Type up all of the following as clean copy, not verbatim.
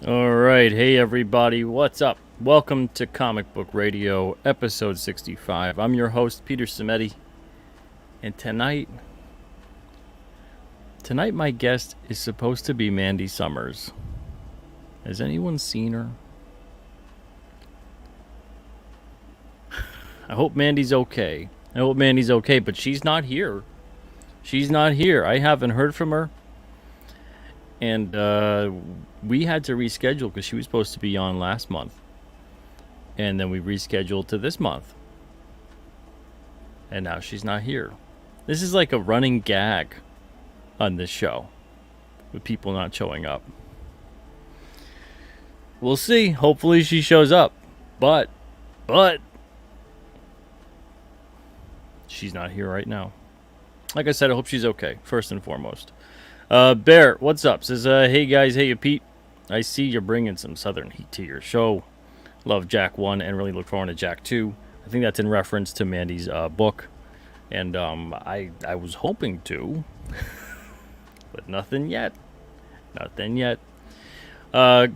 Alright, hey everybody, what's up? Welcome to Comic Book Radio, episode 65. I'm your host, Peter Cimetti, and tonight my guest is supposed to be Mandy Summers. Has anyone seen her? I hope Mandy's okay. But she's not here. I haven't heard from her. And we had to reschedule because she was supposed to be on last month. And then we rescheduled to this month. And now she's not here. This is like a running gag on this show, with people not showing up. We'll see. Hopefully she shows up. But she's not here right now. Like I said, I hope she's okay, first and foremost. Bear, what's up? Says, hey guys, hey Pete. I see you're bringing some Southern heat to your show. Love Jack 1 and really look forward to Jack 2. I think that's in reference to Mandy's book. And I was hoping to, but nothing yet.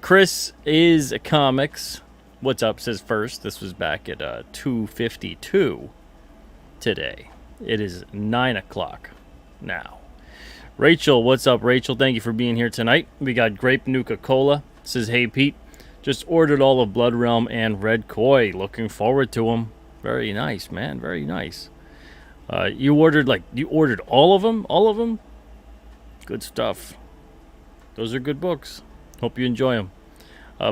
Chris is Comics. What's up? Says first. This was back at 2:52 today. It is 9 o'clock now. Rachel, what's up, Rachel? Thank you for being here tonight. We got Grape Nuka-Cola. Says, hey, Pete. Just ordered all of Blood Realm and Red Koi. Looking forward to them. Very nice, man. Very nice. You ordered all of them? All of them? Good stuff. Those are good books. Hope you enjoy them.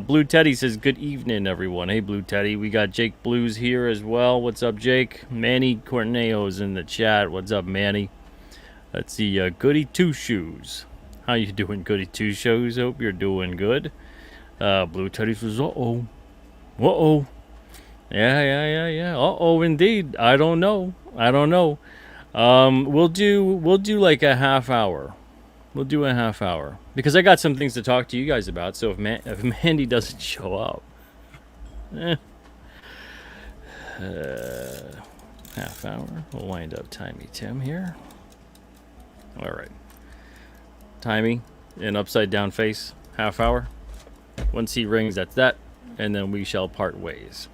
Blue Teddy says, good evening, everyone. Hey, Blue Teddy. We got Jake Blues here as well. What's up, Jake? Manny Corneo's in the chat. What's up, Manny? Let's see, Goody Two Shoes. How you doing, Goody Two Shoes? Hope you're doing good. Blue Teddy says, uh-oh. Yeah. Uh-oh, indeed. I don't know. We'll do like a half hour. We'll do a half hour. Because I got some things to talk to you guys about, so if Mandy doesn't show up, half hour. We'll wind up Timey Tim here. All right. Timey, an upside down face, half hour. Once he rings, that's that. And then we shall part ways.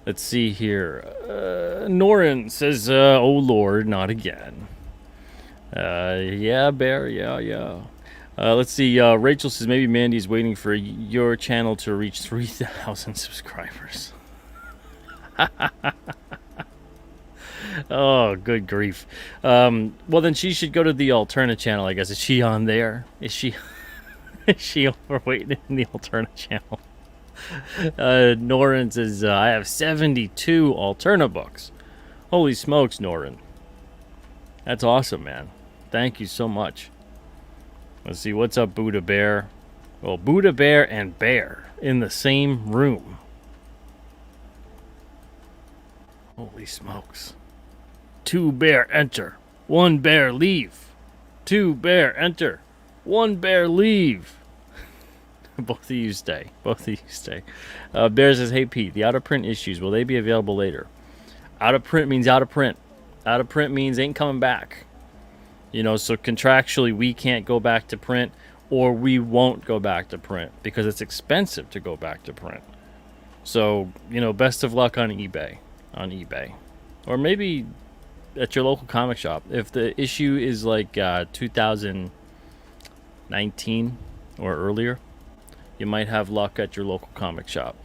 Let's see here. Norin says, oh Lord, not again. Yeah, Bear, yeah. Let's see. Rachel says, maybe Mandy's waiting for your channel to reach 3,000 subscribers. Oh, good grief. Well, then she should go to the Alterna channel, I guess. Is she on there? Is she overweight in the Alterna channel? Norin says, I have 72 Alterna books. Holy smokes, Norin. That's awesome, man. Thank you so much. Let's see, what's up, Buddha Bear? Well, Buddha Bear and Bear in the same room. Holy smokes. 2 bear enter, 1 bear leave. 2 bear enter, 1 bear leave. Both of you stay. Bear says, hey Pete, the out of print issues, will they be available later? Out of print means out of print. Out of print means ain't coming back. You know, so contractually we can't go back to print, or we won't go back to print because it's expensive to go back to print. So, you know, best of luck on eBay. Or maybe at your local comic shop. If the issue is like 2019 or earlier, you might have luck at your local comic shop.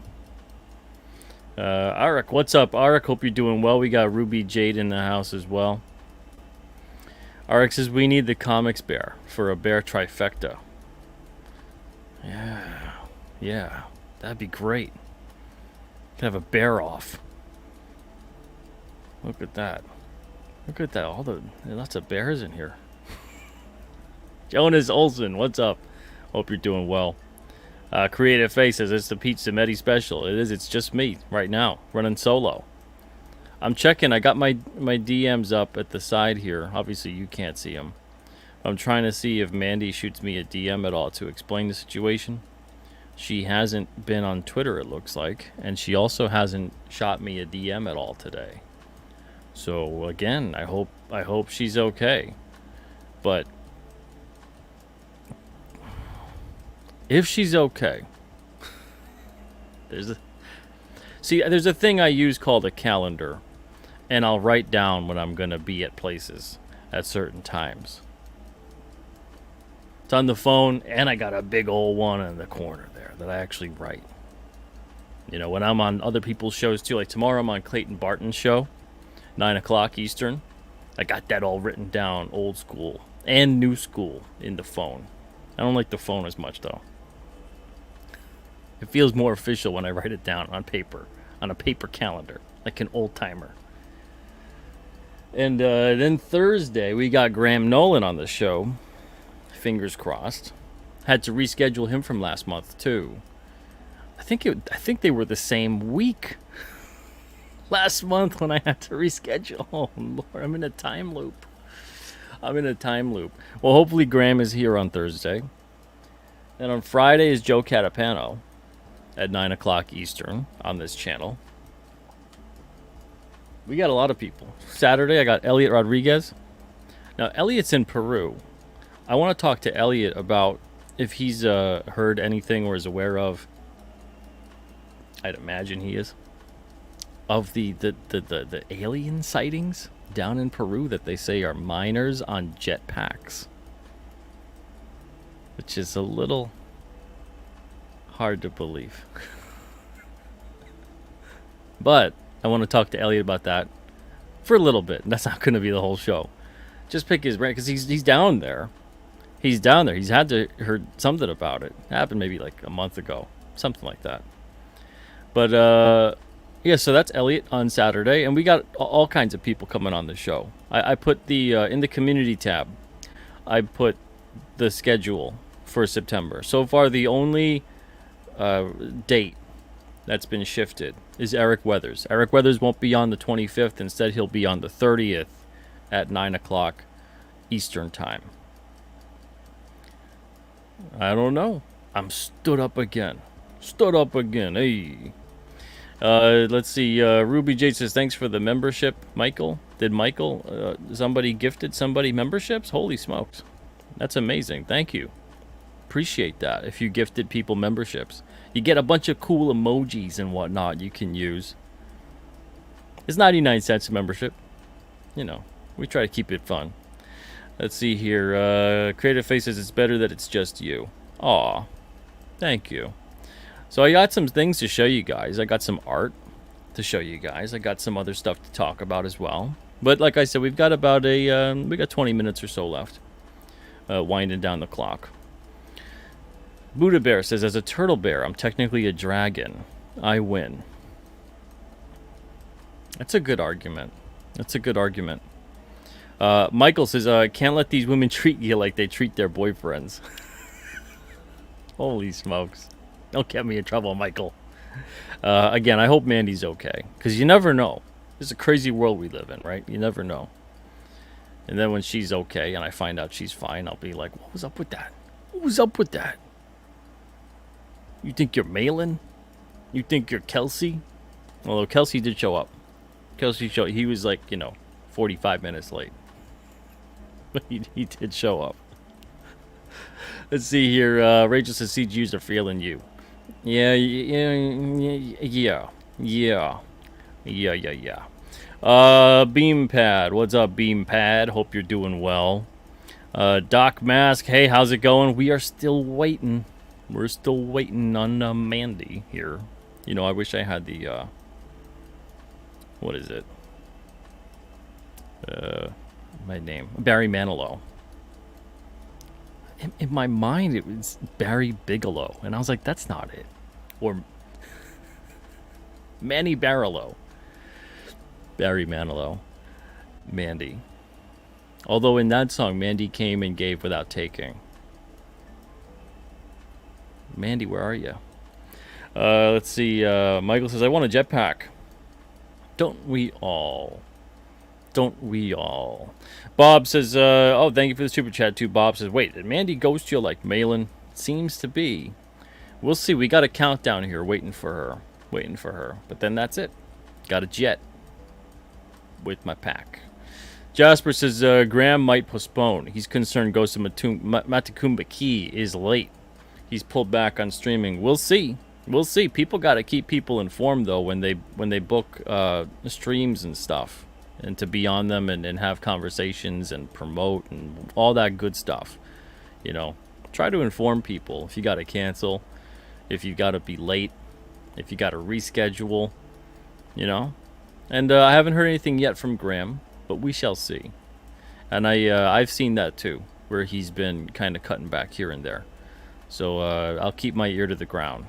Arik, what's up, Arik? Hope you're doing well. We got Ruby Jade in the house as well. Arik says, we need the comics bear for a bear trifecta. Yeah, that'd be great. Could have a bear off. Look at that. Lots of bears in here. Jonas Olson, what's up? Hope you're doing well. Creative Face says, it's the Pete Cimetti special. It is. It's just me right now, running solo. I'm checking. I got my DMs up at the side here. Obviously, you can't see them. I'm trying to see if Mandy shoots me a DM at all to explain the situation. She hasn't been on Twitter, it looks like, and she also hasn't shot me a DM at all today. So again, I hope she's okay. But if she's okay, there's a thing I use called a calendar, and I'll write down when I'm gonna be at places at certain times. It's on the phone, and I got a big old one in the corner there that I actually write. You know, when I'm on other people's shows too, like tomorrow I'm on Clayton Barton's show, 9 o'clock Eastern. I got that all written down, old school and new school, in the phone. I don't like the phone as much, though. It feels more official when I write it down on paper, on a paper calendar, like an old timer. And then Thursday, we got Graham Nolan on the show. Fingers crossed. Had to reschedule him from last month too. I think they were the same week. Last month when I had to reschedule. Oh Lord, I'm in a time loop. Well, hopefully Graham is here on Thursday. And on Friday is Joe Catapano at 9 o'clock Eastern on this channel. We got a lot of people. Saturday, I got Elliot Rodriguez. Now, Elliot's in Peru. I want to talk to Elliot about if he's heard anything or is aware of, I'd imagine he is, of the alien sightings down in Peru that they say are miners on jetpacks. Which is a little hard to believe. But I want to talk to Elliot about that for a little bit. That's not going to be the whole show. Just pick his brain, because he's down there. He's down there. He's had to heard something about it. It happened maybe like a month ago. Something like that. But, yeah, so that's Elliot on Saturday. And we got all kinds of people coming on the show. I put the, in the community tab, I put the schedule for September. So far, the only date that's been shifted is Eric Weathers. Eric Weathers won't be on the 25th. Instead, he'll be on the 30th at 9 o'clock Eastern time. I don't know. I'm stood up again. Hey. Let's see. Ruby J says, thanks for the membership, Michael. Did Michael, somebody gifted somebody memberships? Holy smokes. That's amazing. Thank you. Appreciate that. If you gifted people memberships, you get a bunch of cool emojis and whatnot you can use. It's 99 cents a membership. You know, we try to keep it fun. Let's see here. Creative Face says it's better that it's just you. Aw, thank you. So I got some things to show you guys. I got some art to show you guys. I got some other stuff to talk about as well. But like I said, we've got about we got 20 minutes or so left. Winding down the clock. Buddha Bear says, as a turtle bear, I'm technically a dragon. I win. That's a good argument. Michael says, can't let these women treat you like they treat their boyfriends. Holy smokes. Don't get me in trouble, Michael. Again, I hope Mandy's okay. Because you never know. It's a crazy world we live in, right? You never know. And then when she's okay and I find out she's fine, I'll be like, what was up with that? You think you're Malin? You think you're Kelsey? Although Kelsey did show up. He was like, 45 minutes late. But he did show up. Let's see here. Rachel says CGUs are feeling you. Yeah. Beampad. What's up, Beampad? Hope you're doing well. Doc Mask. Hey, how's it going? We are still waiting. We're still waiting on Mandy here. I wish I had the, what is it? My name. Barry Manilow. In my mind, it was Barry Bigelow. And I was like, that's not it. Or Manny Barlow. Barry Manilow. Mandy. Although in that song, Mandy came and gave without taking. Mandy, where are you? Let's see. Michael says, I want a jetpack. Don't we all? Don't we all? Bob says, oh, thank you for the super chat, too. Bob says, wait, did Mandy ghost you like Malin? Seems to be. We'll see. We got a countdown here waiting for her. Waiting for her. But then that's it. Got a jet with my pack. Jasper says, Graham might postpone. He's concerned Ghost of Matakumba Key is late. He's pulled back on streaming. We'll see. We'll see. People got to keep people informed, though, when they book streams and stuff. And to be on them and have conversations and promote and all that good stuff. You know, try to inform people if you got to cancel, if you got to be late, if you got to reschedule, you know. And I haven't heard anything yet from Graham, but we shall see. And I've seen that too, where he's been kind of cutting back here and there. So I'll keep my ear to the ground.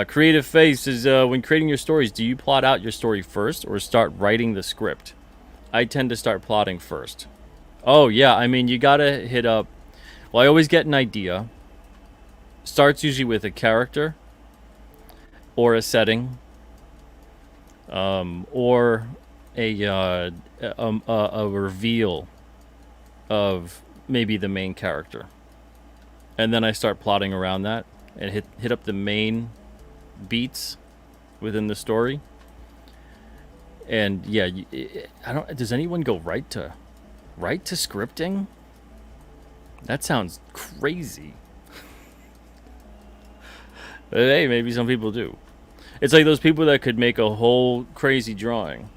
Creative Face is, when creating your stories, do you plot out your story first or start writing the script? I tend to start plotting first. Oh, yeah, I mean, you gotta hit up... Well, I always get an idea. Starts usually with a character or a setting, or a reveal of maybe the main character. And then I start plotting around that and hit up the main beats within the story. And yeah, I don't. Does anyone go right to scripting? That sounds crazy. But hey, maybe some people do. It's like those people that could make a whole crazy drawing,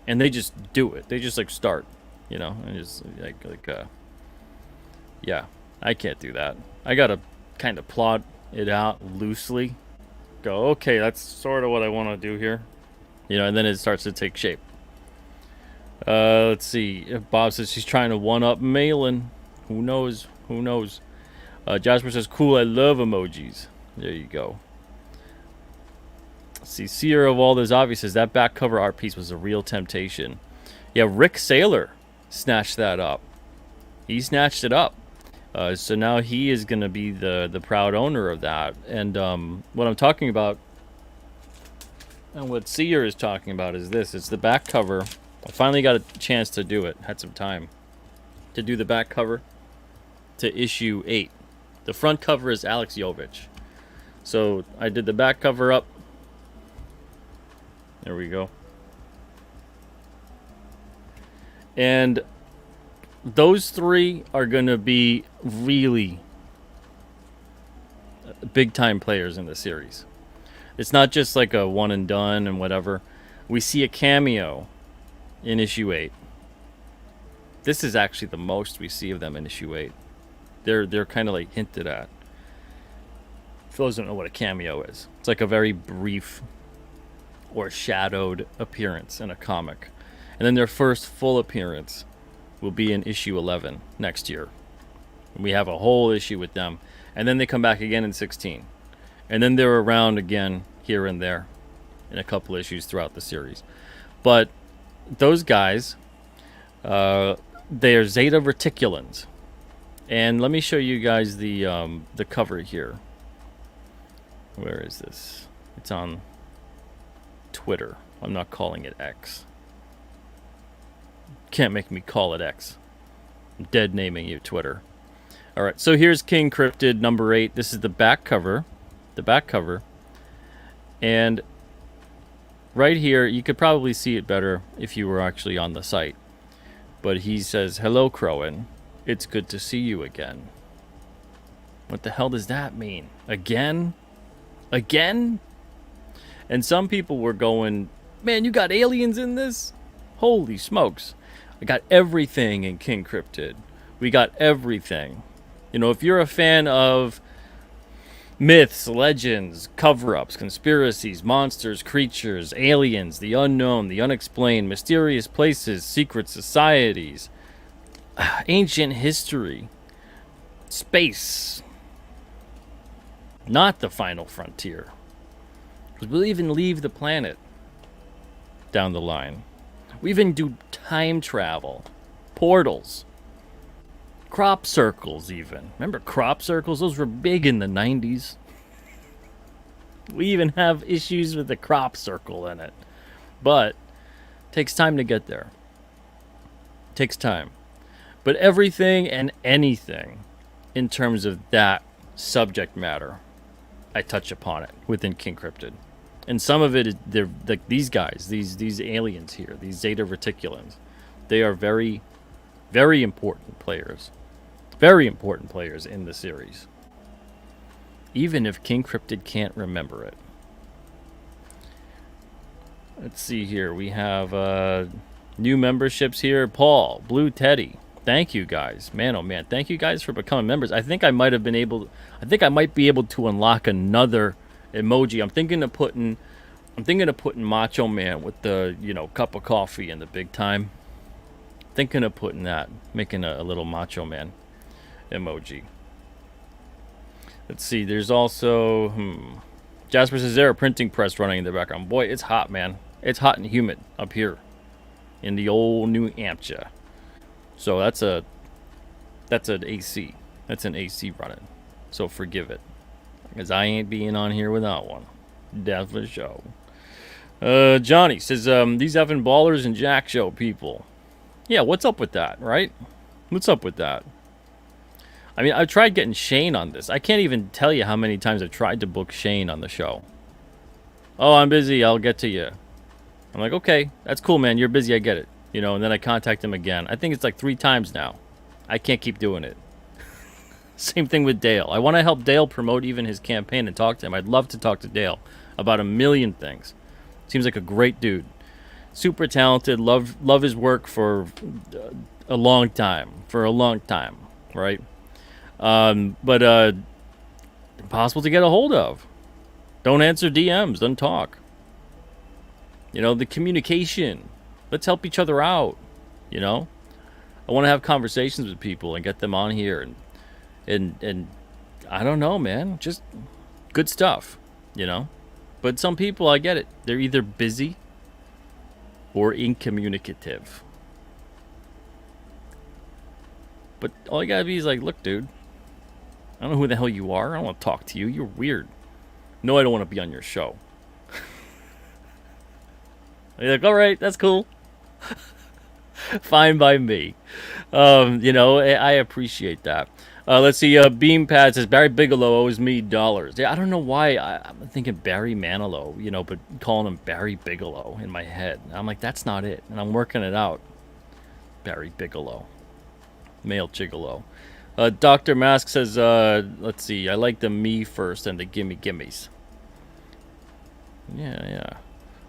and they just do it. They just like start, you know, and just yeah. I can't do that. I gotta kind of plot it out loosely. Go, okay, that's sort of what I want to do here. You know, and then it starts to take shape. Let's see. Bob says she's trying to one-up Malin. Who knows? Who knows? Jasper says, cool, I love emojis. There you go. Let's see. Seer of All Those Obvious says, that back cover art piece was a real temptation. Yeah, Rick Saylor snatched that up. He snatched it up. So now he is going to be the proud owner of that. And what I'm talking about, and what Seer is talking about is this. It's the back cover. I finally got a chance to do it. Had some time to do the back cover to issue 8. The front cover is Alex Jovich. So I did the back cover up. There we go. And those 3 are going to be really big time players in the series. It's not just like a one and done and whatever. We see a cameo in issue 8. This is actually the most we see of them in issue 8. They're kind of like hinted at. For those who don't know what a cameo is, it's like a very brief or shadowed appearance in a comic. And then their first full appearance will be in issue 11 next year. We have a whole issue with them. And then they come back again in 16. And then they're around again here and there in a couple issues throughout the series. But those guys, they're Zeta Reticulans. And let me show you guys the cover here. Where is this? It's on Twitter. I'm not calling it X. Can't make me call it X. I'm dead naming you Twitter. All right, so here's King Cryptid number 8. This is the back cover. The back cover. And right here, you could probably see it better if you were actually on the site. But he says, hello, Crowan. It's good to see you again. What the hell does that mean? Again? Again? And some people were going, man, you got aliens in this? Holy smokes. I got everything in King Cryptid. We got everything. You know, if you're a fan of myths, legends, cover-ups, conspiracies, monsters, creatures, aliens, the unknown, the unexplained, mysterious places, secret societies, ancient history, space, not the final frontier, because we'll even leave the planet down the line. We even do time travel, portals, crop circles even. Remember crop circles? Those were big in the 90s. We even have issues with the crop circle in it. But it takes time to get there. Takes time. But everything and anything in terms of that subject matter, I touch upon it within King Cryptid. And some of it, they're like these guys, these aliens here, these Zeta Reticulans. They are very, very important players. Very important players in the series. Even if King Cryptid can't remember it. Let's see here. We have new memberships here. Paul, Blue Teddy. Thank you guys. Man, oh man. Thank you guys for becoming members. I think I might be able to unlock another emoji. I'm thinking of putting Macho Man with the, cup of coffee and the big time. Thinking of putting that, making a little Macho Man emoji. Let's see. There's also Jasper says there a printing press running in the background. Boy, it's hot, man. It's hot and humid up here in the old New Hampshire. So that's an AC. That's an AC running. So forgive it, because I ain't being on here without one. That's for sure. Johnny says these effing ballers and Jack Show people. Yeah, what's up with that, right? What's up with that? I mean, I've tried getting Shane on this. I can't even tell you how many times I've tried to book Shane on the show. Oh, I'm busy. I'll get to you. I'm like, okay, that's cool, man. You're busy. I get it. And then I contact him again. I think it's like 3 times now. I can't keep doing it. Same thing with Dale. I want to help Dale promote even his campaign and talk to him. I'd love to talk to Dale about a million things. Seems like a great dude. Super talented. Love his work for a long time. Right? But impossible to get a hold of. Don't answer DMs. Don't talk. The communication. Let's help each other out. I want to have conversations with people and get them on here and I don't know, man. Just good stuff, But some people, I get it. They're either busy or incommunicative. But all you gotta be is like, look, dude, I don't know who the hell you are. I don't want to talk to you. You're weird. No, I don't want to be on your show. You're like, all right, that's cool. Fine by me. I appreciate that. Let's see. Beampad says Barry Bigelow owes me dollars. Yeah, I don't know why I'm thinking Barry Manilow, but calling him Barry Bigelow in my head. I'm like, that's not it, and I'm working it out. Barry Bigelow, male gigolo. Dr. Mask says, let's see. I like the me first and the gimmies. Yeah.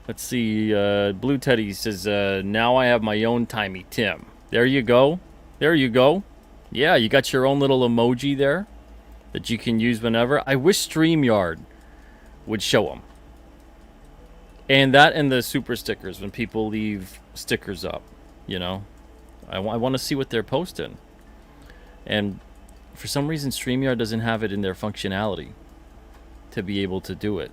Let's see. Blue Teddy says, now I have my own Timey Tim. There you go. Yeah, you got your own little emoji there that you can use whenever. I wish StreamYard would show them. And the super stickers when people leave stickers up, I want to see what they're posting. And for some reason, StreamYard doesn't have it in their functionality to be able to do it.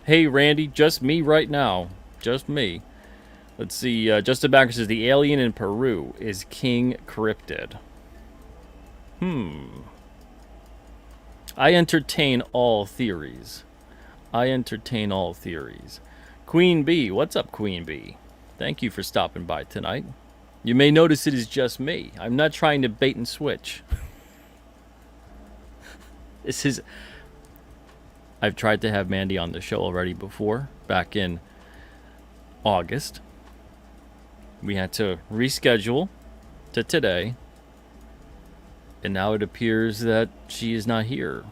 Hey, Randy, just me right now. Just me. Let's see. Justin Backer says the alien in Peru is King Cryptid. I entertain all theories. Queen Bee. What's up, Queen Bee? Thank you for stopping by tonight. You may notice it is just me. I'm not trying to bait and switch. I've tried to have Mandy on the show already before, back in August. We had to reschedule to today, and now it appears that she is not here.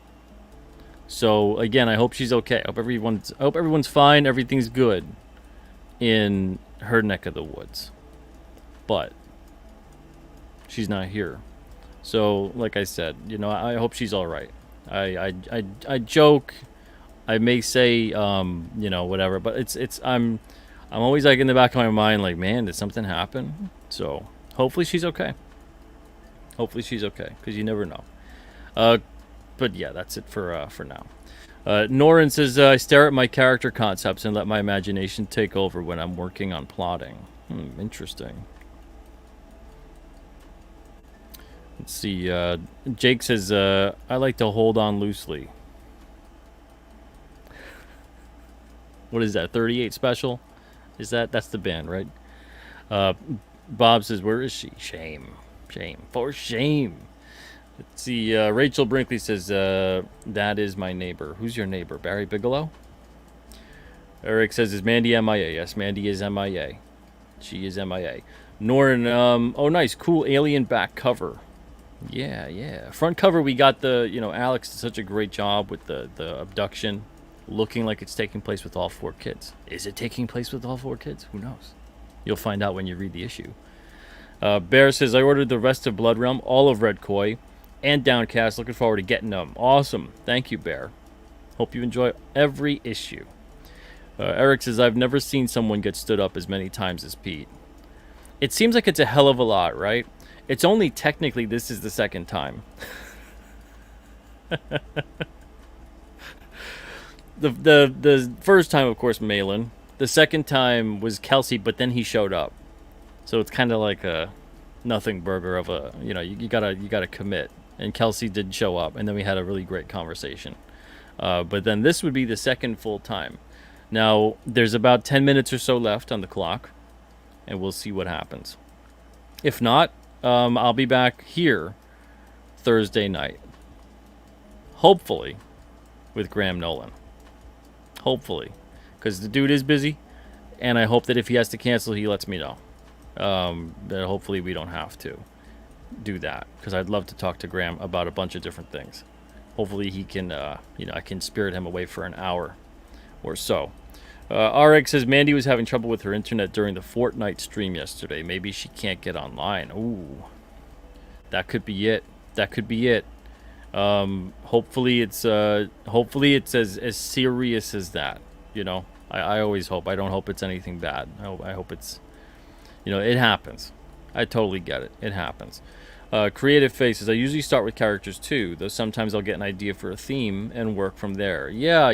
So again, I hope she's okay. I hope everyone's fine. Everything's good in her neck of the woods, but she's not here. So, like I said, I hope she's all right. I joke. I may say, whatever, but I'm always like in the back of my mind, like, man, did something happen? So hopefully she's okay. Because you never know. But yeah, that's it for now. Norin says, I stare at my character concepts and let my imagination take over when I'm working on plotting. Interesting. Let's see. Jake says, I like to hold on loosely. What is that, 38 Special? That's the band, right? Bob says, where is she? Shame. Shame. For shame. Let's see. Rachel Brinkley says, that is my neighbor. Who's your neighbor? Barry Bigelow? Eric says, is Mandy MIA? Yes, Mandy is MIA. She is MIA. Norton, oh, nice. Cool alien back cover. Yeah. Front cover, we got the, Alex did such a great job with the abduction, looking like it's taking place with all 4 kids. Is it taking place with all 4 kids? Who knows? You'll find out when you read the issue. Bear says, I ordered the rest of Blood Realm, all of Red Koi, and Downcast. Looking forward to getting them. Awesome. Thank you, Bear. Hope you enjoy every issue. Eric says, I've never seen someone get stood up as many times as Pete. It seems like it's a hell of a lot, right? It's only technically this is the second time. The first time, of course, Malin. The second time was Kelsey, but then he showed up. So it's kind of like a nothing burger of a, you gotta commit. And Kelsey did show up, and then we had a really great conversation. But then this would be the second full time. Now, there's about 10 minutes or so left on the clock, and we'll see what happens. If not, I'll be back here Thursday night. Hopefully, with Graham Nolan. Hopefully. Because the dude is busy, and I hope that if he has to cancel, he lets me know. That hopefully we don't have to do that, because I'd love to talk to Graham about a bunch of different things. Hopefully he can, I can spirit him away for an hour or so. RX says Mandy was having trouble with her internet during the Fortnite stream yesterday. Maybe she can't get online. Ooh, that could be it. Hopefully it's as serious as that. I always hope. I don't hope it's anything bad. I hope it's, it happens. I totally get it. It happens. Creative Faces. I usually start with characters too, though sometimes I'll get an idea for a theme and work from there. Yeah,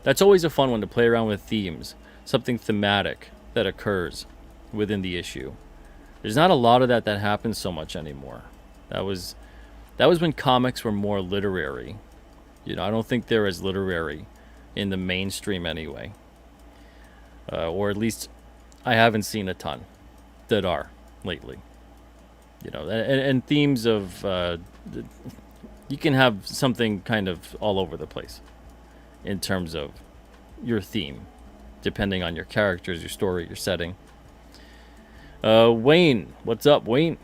that's always a fun one to play around with themes. Something thematic that occurs within the issue. There's not a lot of that happens so much anymore. That was when comics were more literary. I don't think they're as literary in the mainstream anyway. Or at least I haven't seen a ton that are lately. And themes of you can have something kind of all over the place in terms of your theme, depending on your characters, your story, your setting. Wayne, what's up, Wayne?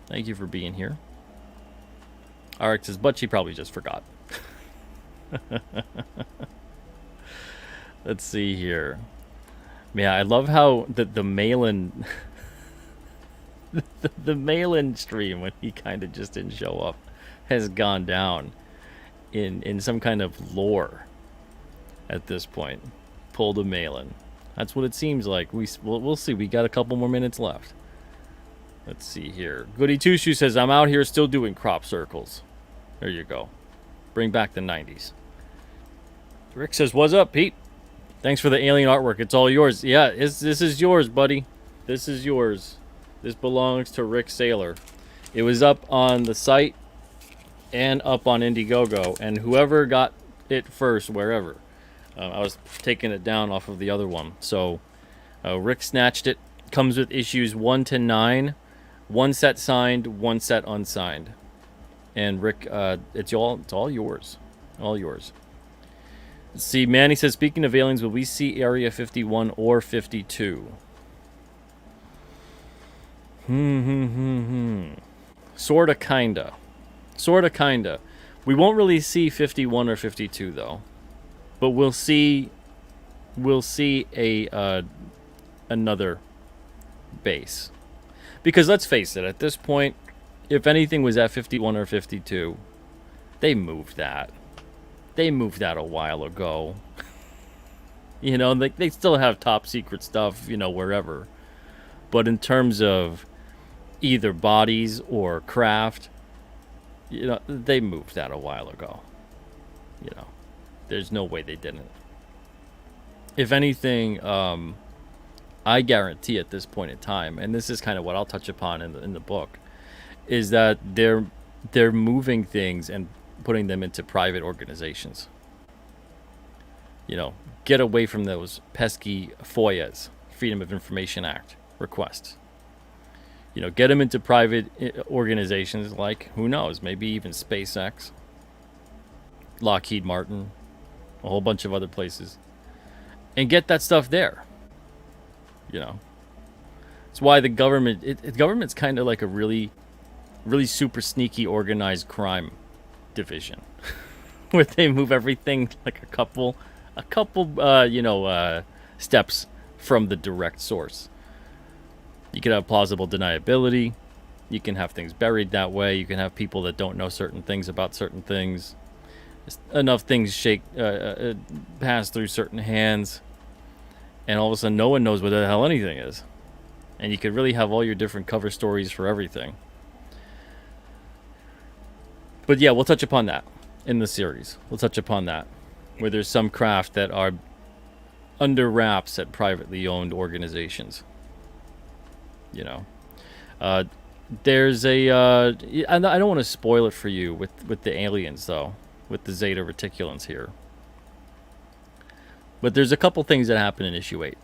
Thank you for being here. RX says, but she probably just forgot. Let's see here. Yeah, I love how the Malin the Malin stream, when he kind of just didn't show up, has gone down in some kind of lore at this point. Pulled a Malin. That's what it seems like. We'll see. We got a couple more minutes left. Let's see here. Goody Two Shoe says, I'm out here still doing crop circles. There you go. Bring back the 90s. Rick says, what's up, Pete? Thanks for the alien artwork. It's all yours. Yeah, this is yours, buddy. This is yours. This belongs to Rick Saylor. It was up on the site and up on Indiegogo, and whoever got it first, wherever. I was taking it down off of the other one. So Rick snatched it. Comes with issues 1 to 9. One set signed, one set unsigned. And Rick, it's all yours. All yours. Let's see, Manny says, speaking of aliens, will we see Area 51 or 52? Sorta, kinda. We won't really see 51 or 52 though. But we'll see a another base. Because let's face it, at this point, if anything was at 51 or 52, they moved that. They moved that a while ago. They still have top secret stuff, wherever. But in terms of either bodies or craft, they moved that a while ago. There's no way they didn't. If anything, I guarantee at this point in time, and this is kind of what I'll touch upon in the book, is that they're moving things and putting them into private organizations. Get away from those pesky FOIAs, Freedom of Information Act requests. Get them into private organizations like, who knows, maybe even SpaceX, Lockheed Martin, a whole bunch of other places, and get that stuff there. It's why the government's kind of like a really, really super sneaky organized crime division, where they move everything like a couple steps from the direct source. You can have plausible deniability. You can have things buried that way. You can have people that don't know certain things about certain things. Enough things pass through certain hands, and all of a sudden no one knows what the hell anything is. And you could really have all your different cover stories for everything. But yeah, we'll touch upon that in the series. We'll touch upon that, where there's some craft that are under wraps at privately owned organizations. There's a I don't want to spoil it for you with the aliens, though, with the Zeta Reticulans here. But there's a couple things that happen in issue 8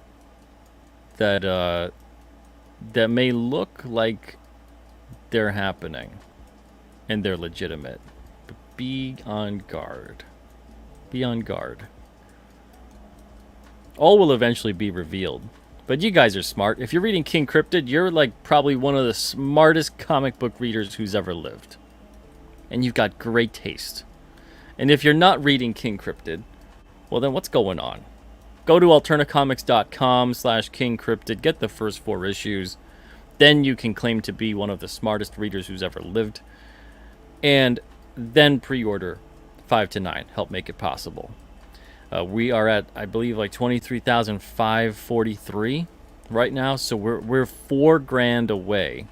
that may look like they're happening and they're legitimate. But be on guard. Be on guard. All will eventually be revealed. But you guys are smart. If you're reading King Cryptid, you're like probably one of the smartest comic book readers who's ever lived. And you've got great taste. And if you're not reading King Cryptid, well then what's going on? Go to alternacomics.com/King Cryptid, get the first 4 issues. Then you can claim to be one of the smartest readers who's ever lived. And then pre-order 5 to 9. Help make it possible. We are at, I believe, like 23,543 right now. So we're $4,000 away.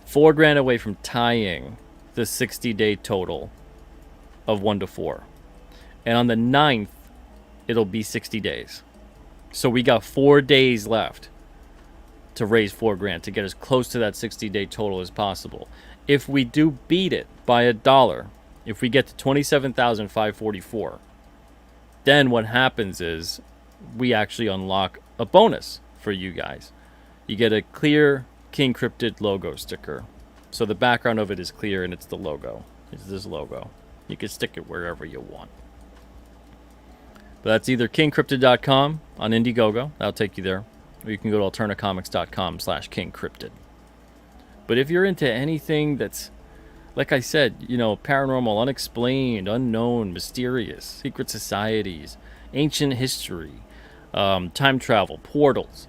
$4,000 away from tying the 60-day total of 1 to 4. And on the 9th, it'll be 60 days. So we got 4 days left to raise $4,000 to get as close to that 60-day total as possible. If we do beat it by $1, if we get to 27,544, then what happens is we actually unlock a bonus for you guys. You get a clear King Cryptid logo sticker. So the background of it is clear and it's the logo. It's this logo. You can stick it wherever you want. But that's either kingcryptid.com on Indiegogo. That'll take you there. Or you can go to alternacomics.com/King Cryptid. But if you're into anything that's, like I said, paranormal, unexplained, unknown, mysterious, secret societies, ancient history, time travel, portals,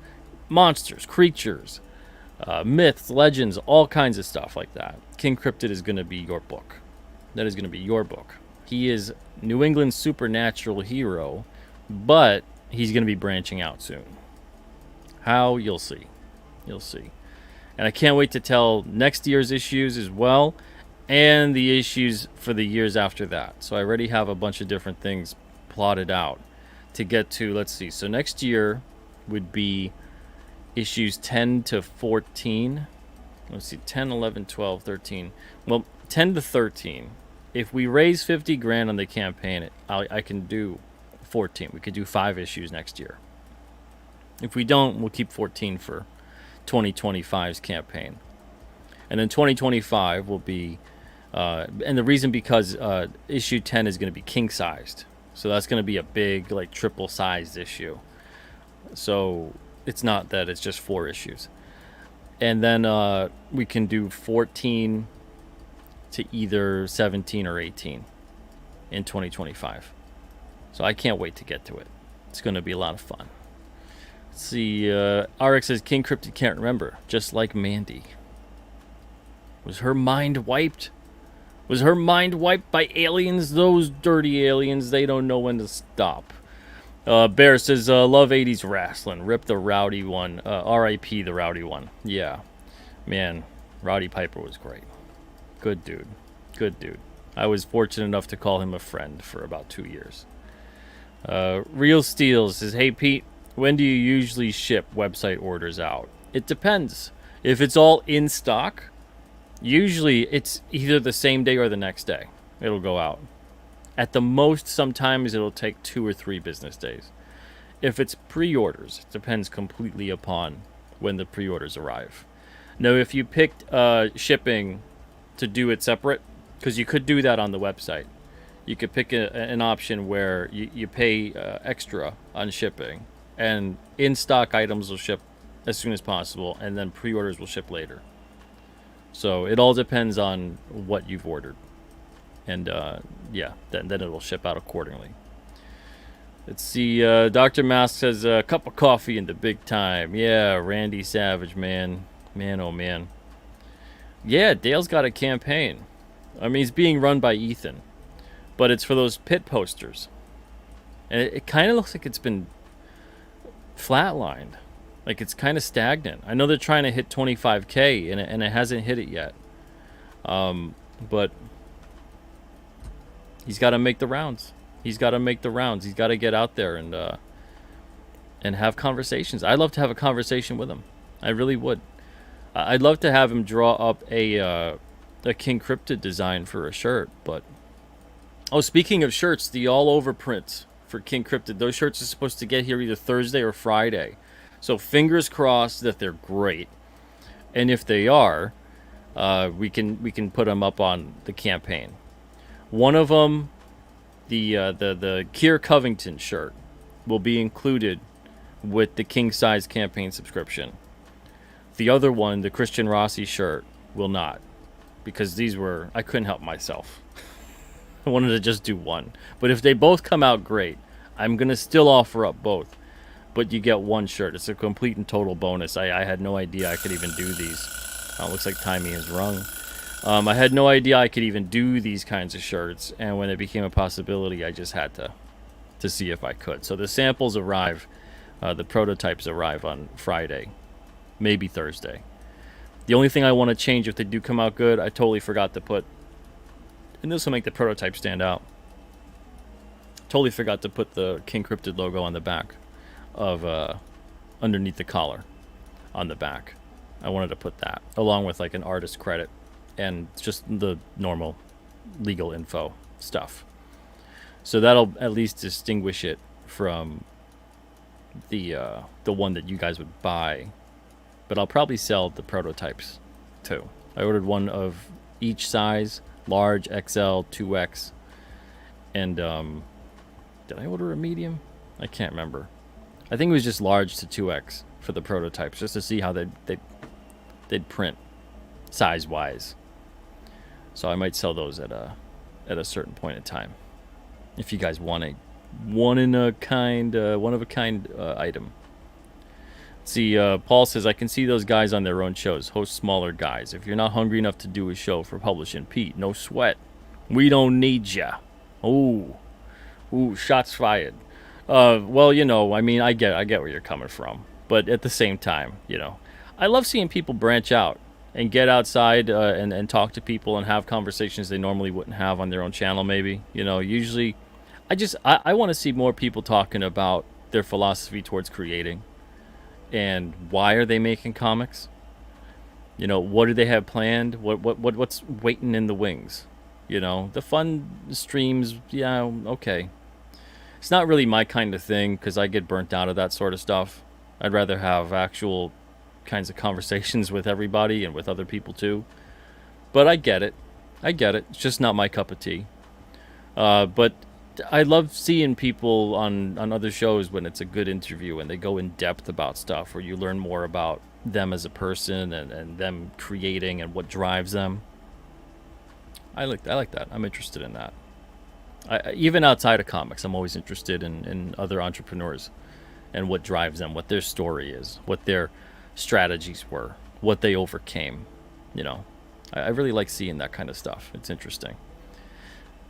monsters, creatures, myths, legends, all kinds of stuff like that, King Cryptid is going to be your book. That is going to be your book. He is New England's supernatural hero, but he's going to be branching out soon. How? You'll see. You'll see. And I can't wait to tell next year's issues as well, and the issues for the years after that. So I already have a bunch of different things plotted out to get to. Let's see. So next year would be issues 10 to 14. Let's see. 10, 11, 12, 13. Well, 10 to 13. If we raise $50,000 on the campaign, I can do 14. We could do 5 issues next year. If we don't, we'll keep 14 for 2025's campaign. And then 2025 will be, and the reason because issue 10 is going to be king-sized. So that's going to be a big, like, triple-sized issue. So it's not that it's just 4 issues. And then we can do 14 to either 17 or 18 in 2025. So I can't wait to get to it. It's going to be a lot of fun. Let's see. RX says, King Cryptid can't remember, just like Mandy. Was her mind wiped? Was her mind wiped by aliens? Those dirty aliens, they don't know when to stop. Bear says, love 80s wrestling. Rip the rowdy one. R.I.P. the rowdy one. Yeah. Man, Roddy Piper was great. Good dude. Good dude. I was fortunate enough to call him a friend for about 2 years. Real Steel says, hey, Pete, when do you usually ship website orders out? It depends. If it's all in stock, usually it's either the same day or the next day. It'll go out. At the most, sometimes it'll take 2 or 3 business days. If it's pre-orders, it depends completely upon when the pre-orders arrive. Now, if you picked shipping to do it separate, because you could do that on the website, you could pick an option where you pay extra on shipping, and in-stock items will ship as soon as possible, and then pre-orders will ship later. So it all depends on what you've ordered. And yeah, then it will ship out accordingly. Let's see. Dr. Mask says a cup of coffee in the big time. Yeah, Randy Savage, man. Man, oh man. Yeah, Dale's got a campaign. I mean, he's being run by Ethan. But it's for those pit posters. And it kind of looks like it's been flatlined. Like it's kind of stagnant. I know they're trying to hit 25K, and it hasn't hit it yet. But he's got to make the rounds. He's got to make the rounds. He's got to get out there and have conversations. I'd love to have a conversation with him. I really would. I'd love to have him draw up a King Cryptid design for a shirt. But oh, speaking of shirts, the all-over prints for King Cryptid. Those shirts are supposed to get here either Thursday or Friday. So fingers crossed that they're great. And if they are, we can put them up on the campaign. One of them, the Keir Covington shirt, will be included with the king size campaign subscription. The other one, the Christian Rossi shirt, will not, because these were, I couldn't help myself. I wanted to just do one. But if they both come out great, I'm gonna still offer up both. But you get one shirt. It's a complete and total bonus. I had no idea I could even do these. Oh, it looks like timing is wrong. I had no idea I could even do these kinds of shirts, and when it became a possibility, I just had to see if I could. So the samples arrive, the prototypes arrive on Friday, maybe Thursday. The only thing I want to change if they do come out good, I totally forgot to put, and this will make the prototype stand out, totally forgot to put the King Cryptid logo on the back of underneath the collar on the back. I wanted to put that along with like an artist credit and just the normal legal info stuff. So that'll at least distinguish it from the one that you guys would buy. But I'll probably sell the prototypes too. I ordered one of each size, large, XL, 2X, and did I order a medium? I can't remember. I think it was just large to 2X for the prototypes, just to see how they'd print size-wise. So I might sell those at a certain point in time. If you guys want a one of a kind item. See, Paul says, I can see those guys on their own shows, host smaller guys. If you're not hungry enough to do a show for publishing, Pete, no sweat. We don't need ya. Ooh, shots fired. Well, you know, I mean, I get where you're coming from, but at the same time, you know, I love seeing people branch out and get outside and talk to people and have conversations they normally wouldn't have on their own channel. Maybe, you know, usually, I want to see more people talking about their philosophy towards creating, and why are they making comics? You know, what do they have planned? What's waiting in the wings? You know, the fun streams, yeah, okay. It's not really my kind of thing because I get burnt out of that sort of stuff. I'd rather have actual kinds of conversations with everybody and with other people too. But I get it. It's just not my cup of tea. But I love seeing people on other shows when it's a good interview and they go in depth about stuff where you learn more about them as a person and them creating and what drives them. I like that. I'm interested in that. Even outside of comics, I'm always interested in other entrepreneurs and what drives them, what their story is, what their strategies were, what they overcame. You know, I really like seeing that kind of stuff. It's interesting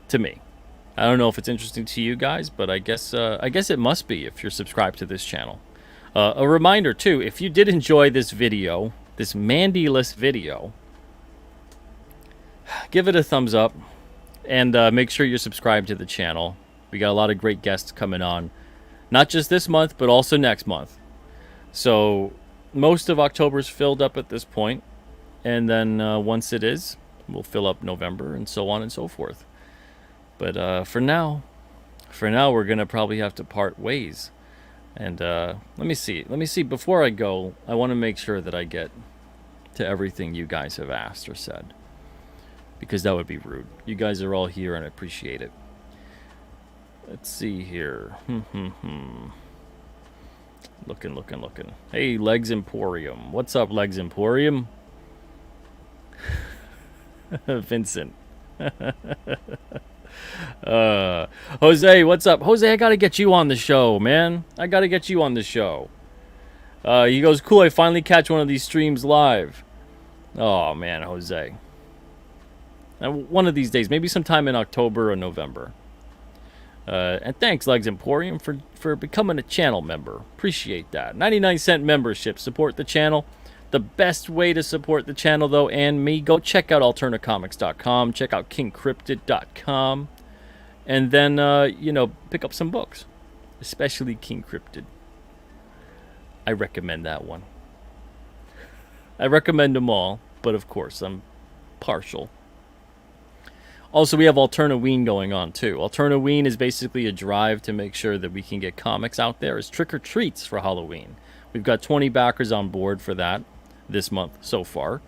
to me. I don't know if it's interesting to you guys, but I guess it must be if you're subscribed to this channel. A reminder too, if you did enjoy this video, this Mandy-less video, give it a thumbs up and make sure you're subscribed to the channel. We got a lot of great guests coming on, not just this month, but also next month. So most of October's filled up at this point, and then once it is, we'll fill up November and so on and so forth. But for now, we're gonna probably have to part ways. And let me see. Before I go, I want to make sure that I get to everything you guys have asked or said, because that would be rude. You guys are all here and I appreciate it. Let's see here. Looking. Hey, Legs Emporium. What's up, Legs Emporium? Vincent. Jose, what's up? Jose, I gotta get you on the show, man. I gotta get you on the show. He goes, cool, I finally catch one of these streams live. Oh, man, Jose. And one of these days, maybe sometime in October or November. And thanks, Legs Emporium, for becoming a channel member. Appreciate that. 99-cent membership. Support the channel. The best way to support the channel, though, and me, go check out alternacomics.com. Check out kingcryptid.com. And then, pick up some books. Especially King Cryptid. I recommend that one. I recommend them all, but of course, I'm partial. Also, we have Alternaween going on, too. Alternaween is basically a drive to make sure that we can get comics out there as trick-or-treats for Halloween. We've got 20 backers on board for that this month so far.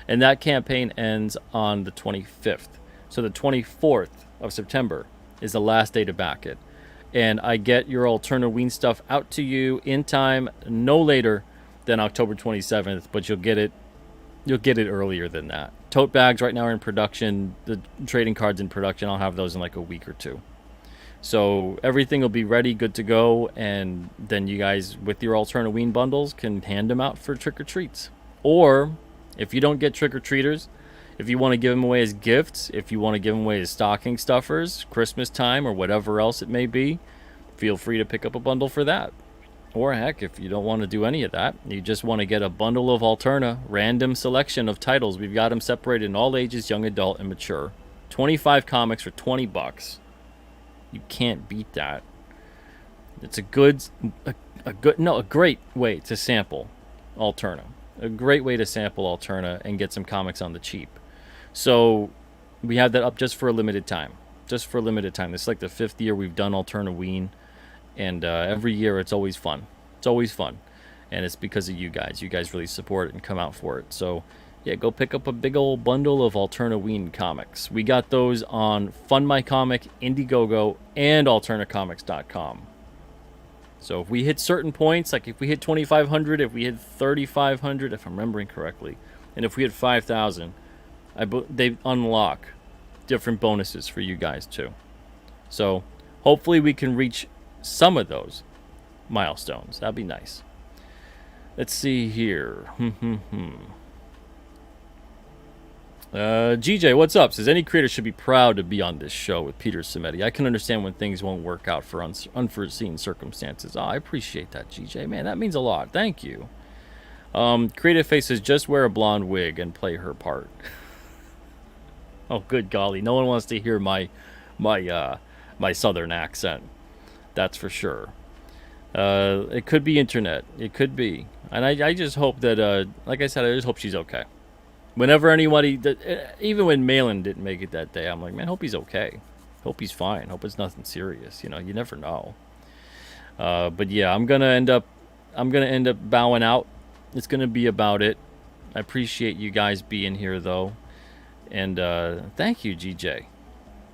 And that campaign ends on the 25th. So the 24th of September is the last day to back it. And I get your Alternaween stuff out to you in time, no later than October 27th, but you'll get it earlier than that. Tote bags right now are in production. The trading cards in production. I'll have those in like a week or two. So everything will be ready, good to go, and then you guys, with your Alternaween bundles, can hand them out for trick-or-treats. Or, if you don't get trick-or-treaters, if you want to give them away as gifts, if you want to give them away as stocking stuffers, Christmas time, or whatever else it may be, feel free to pick up a bundle for that. Or heck, if you don't want to do any of that, you just want to get a bundle of Alterna, random selection of titles. We've got them separated in all ages, young adult, and mature. 25 comics for $20. You can't beat that. It's a great way to sample Alterna. A great way to sample Alterna and get some comics on the cheap. So we have that up just for a limited time. Just for a limited time. This is like the 5th year we've done Alternaween. And every year it's always fun. It's always fun. And it's because of you guys. You guys really support it and come out for it. So, yeah, go pick up a big old bundle of Alternaween comics. We got those on Fund My Comic, Indiegogo, and alternacomics.com. So if we hit certain points, like if we hit 2,500, if we hit 3,500, if I'm remembering correctly, and if we hit 5,000, they unlock different bonuses for you guys too. So hopefully we can reach some of those milestones. That'd be nice. Let's see here. GJ, what's up? Says, any creator should be proud to be on this show with Peter Cimetti. I can understand when things won't work out for unforeseen circumstances. Oh, I appreciate that, GJ. Man, that means a lot. Thank you. Creative Face says, just wear a blonde wig and play her part. Oh, good golly. No one wants to hear my southern accent. That's for sure. It could be internet. It could be. And I just hope that, like I said, I just hope she's okay. Whenever anybody, even when Malin didn't make it that day, I'm like, man, hope he's okay. Hope he's fine. Hope it's nothing serious. You know, you never know. But yeah, I'm gonna end up bowing out. It's gonna be about it. I appreciate you guys being here though, and thank you, GJ.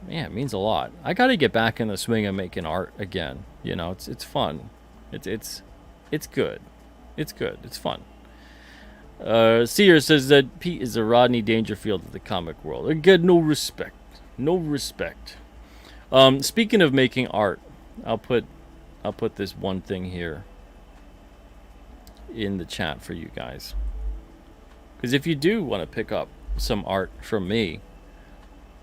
Man, it means a lot. I got to get back in the swing of making art again. You know, it's fun. It's good. It's good. It's fun. Seer says that Pete is the Rodney Dangerfield of the comic world. Again, no respect. No respect. Speaking of making art, I'll put this one thing here in the chat for you guys. Because if you do want to pick up some art from me,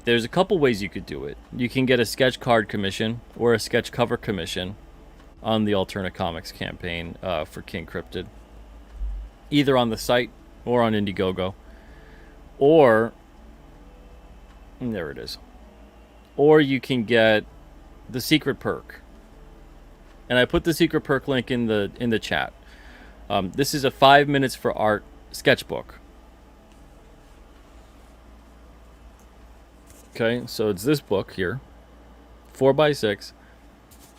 there's a couple ways you could do it. You can get a sketch card commission or a sketch cover commission on the Alterna Comics campaign for King Cryptid. Either on the site or on Indiegogo. Or, there it is. Or you can get the secret perk. And I put the secret perk link in the chat. This is a 5 minutes for art sketchbook. Okay, so it's this book here. 4x6.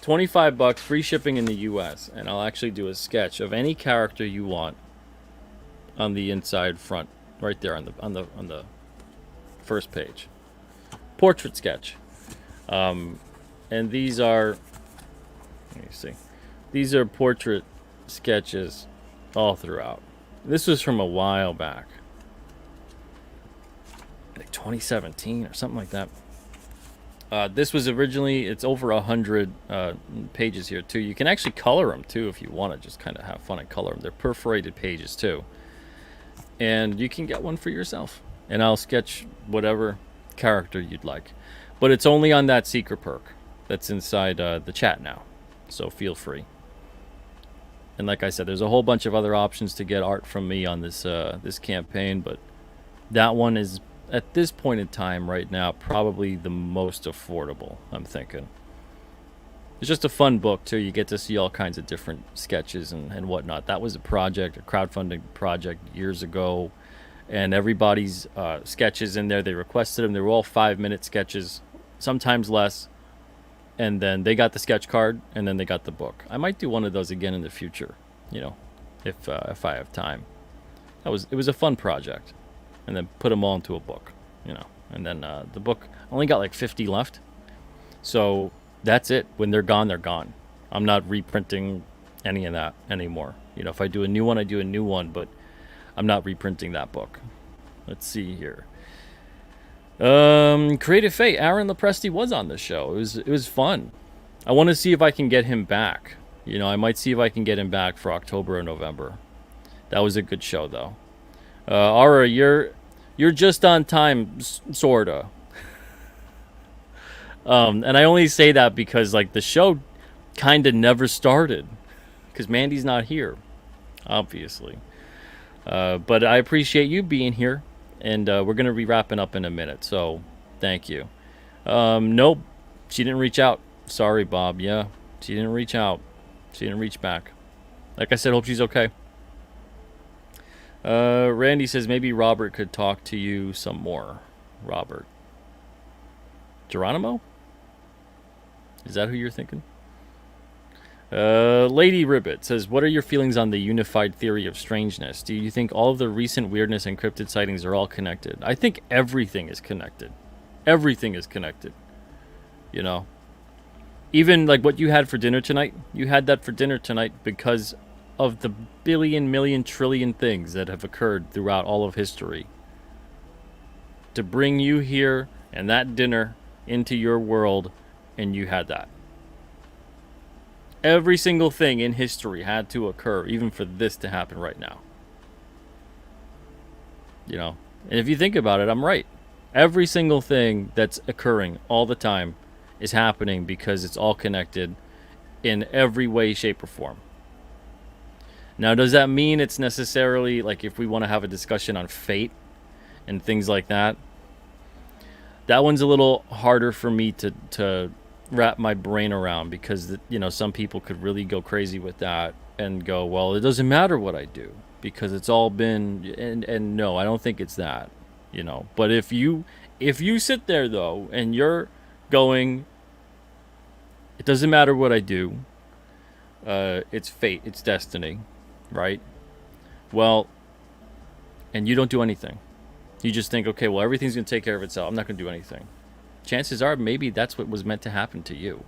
$25, free shipping in the US. And I'll actually do a sketch of any character you want on the inside front right there on the first page. Portrait sketch. And these are, let me see, these are portrait sketches all throughout. This was from a while back, like 2017 or something like that. This was originally, it's over 100 pages here too. You can actually color them too if you want to just kind of have fun and color them. They're perforated pages too. And you can get one for yourself. And I'll sketch whatever character you'd like. But it's only on that secret perk that's inside the chat now. So feel free. And like I said, there's a whole bunch of other options to get art from me on this this campaign, but that one is, at this point in time right now, probably the most affordable, I'm thinking. It's just a fun book too. You get to see all kinds of different sketches and whatnot. That was a crowdfunding project years ago, and everybody's sketches in there, they requested them. They were all 5-minute sketches, sometimes less. And then they got the sketch card, and then they got the book. I might do one of those again in the future, you know, if I have time. It was a fun project, and then put them all into a book, you know. And then the book only got like 50 left, so that's it. When they're gone, they're gone. I'm not reprinting any of that anymore. You know, if I do a new one, I do a new one, but I'm not reprinting that book. Let's see here. Creative Fate, Aaron Lopresti was on the show. It was fun. I want to see if I can get him back. You know, I might see if I can get him back for October or November. That was a good show though. Aura, you're just on time, sorta. And I only say that because like the show kind of never started because Mandy's not here, obviously. But I appreciate you being here. And we're going to be wrapping up in a minute, so thank you. Nope, she didn't reach out. Sorry, Bob. Yeah, she didn't reach out. She didn't reach back. Like I said, hope she's okay. Randy says maybe Robert could talk to you some more. Robert. Geronimo? Is that who you're thinking? Lady Ribbit says, what are your feelings on the unified theory of strangeness? Do you think all of the recent weirdness and cryptid sightings are all connected? I think everything is connected. Everything is connected. You know? Even like what you had for dinner tonight. You had that for dinner tonight because of the billion, million, trillion things that have occurred throughout all of history. To bring you here and that dinner into your world, and you had that. Every single thing in history had to occur, even for this to happen right now. You know, and if you think about it, I'm right. Every single thing that's occurring all the time is happening because it's all connected in every way, shape, or form. Now, does that mean it's necessarily, like, if we want to have a discussion on fate and things like that, that one's a little harder for me to wrap my brain around because, you know, some people could really go crazy with that and go, well, it doesn't matter what I do because it's all been, and no, I don't think it's that, you know. But if you sit there though and you're going, it doesn't matter what I do, it's fate, it's destiny, right? Well, and you don't do anything. You just think, okay, well, everything's going to take care of itself. I'm not going to do anything. Chances are maybe that's what was meant to happen to you.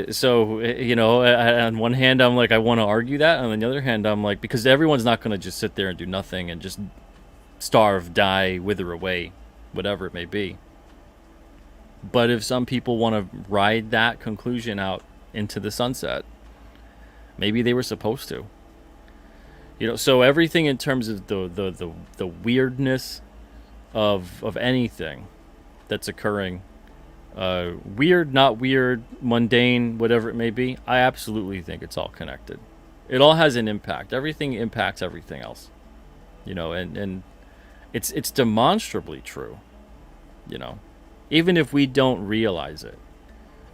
So, you know, on one hand, I'm like, I want to argue that. On the other hand, I'm like, because everyone's not going to just sit there and do nothing and just starve, die, wither away, whatever it may be. But if some people want to ride that conclusion out into the sunset, maybe they were supposed to. You know, so everything in terms of the weirdness of anything that's occurring, weird, not weird, mundane, whatever it may be, I absolutely think it's all connected. It all has an impact. Everything impacts everything else. You know, and it's demonstrably true. You know, even if we don't realize it,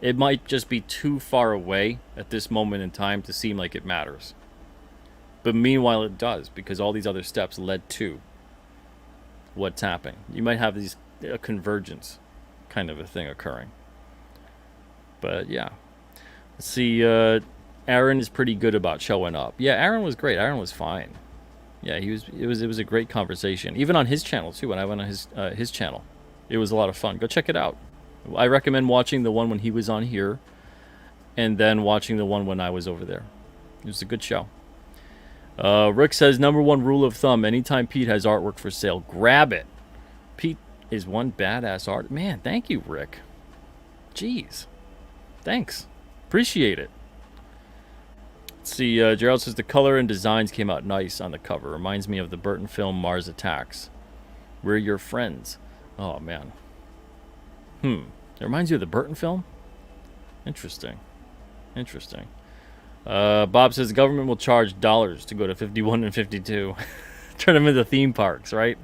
it might just be too far away at this moment in time to seem like it matters. But meanwhile, it does, because all these other steps led to what's happening. You might have these a convergence kind of a thing occurring. But yeah, let's see. Aaron is pretty good about showing up. Yeah, Aaron was great. Aaron was fine. Yeah, it was a great conversation. Even on his channel too. When I went on his channel, it was a lot of fun. Go check it out. I recommend watching the one when he was on here, and then watching the one when I was over there. It was a good show. Rick says, #1 rule of thumb: anytime Pete has artwork for sale, grab it. Pete is one badass art. Man, thank you, Rick. Jeez, thanks. Appreciate it. Let's see, Gerald says the color and designs came out nice on the cover. Reminds me of the Burton film Mars Attacks. We're your friends. Oh, man. It reminds you of the Burton film? Interesting. Interesting. Bob says the government will charge dollars to go to 51 and 52. Turn them into theme parks, right?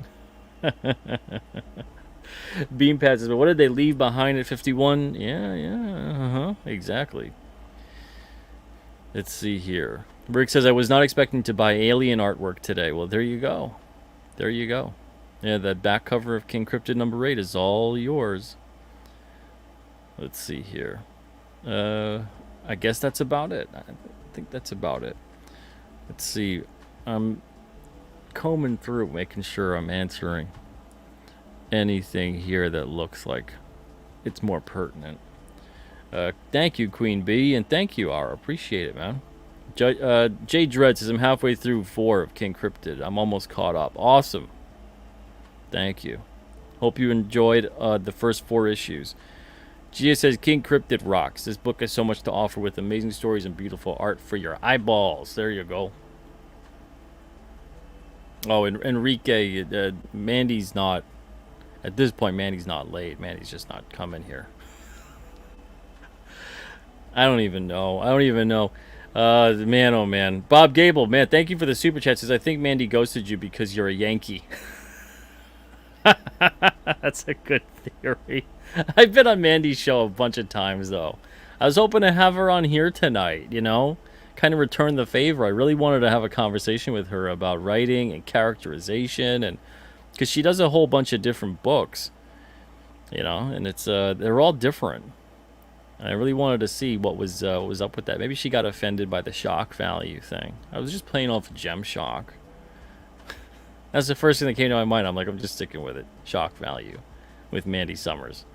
Beampad says, but what did they leave behind at 51? Yeah, exactly. Let's see here. Rick says, I was not expecting to buy alien artwork today. Well, there you go. There you go. Yeah, that back cover of King Cryptid #8 is all yours. Let's see here. I guess that's about it. I think that's about it. Let's see. I'm combing through, making sure I'm answering anything here that looks like it's more pertinent. Thank you, Queen Bee, and thank you, Ara. Appreciate it, man. Jay Dredd says, I'm halfway through 4 of King Cryptid. I'm almost caught up. Awesome. Thank you. Hope you enjoyed the first 4 issues. Gia says, King Cryptid rocks. This book has so much to offer with amazing stories and beautiful art for your eyeballs. There you go. Oh, and Enrique, Mandy's not... At this point, Mandy's not late. Mandy's just not coming here. I don't even know. Man, oh man. Bob Gable, man, thank you for the super chat. Says, I think Mandy ghosted you because you're a Yankee. That's a good theory. I've been on Mandy's show a bunch of times, though. I was hoping to have her on here tonight, you know? Kind of return the favor. I really wanted to have a conversation with her about writing and characterization, and because she does a whole bunch of different books, you know, and it's they're all different. And I really wanted to see what was up with that. Maybe she got offended by the shock value thing. I was just playing off Gem Shock. That's the first thing that came to my mind. I'm like, I'm just sticking with it. Shock value with Mandy Summers.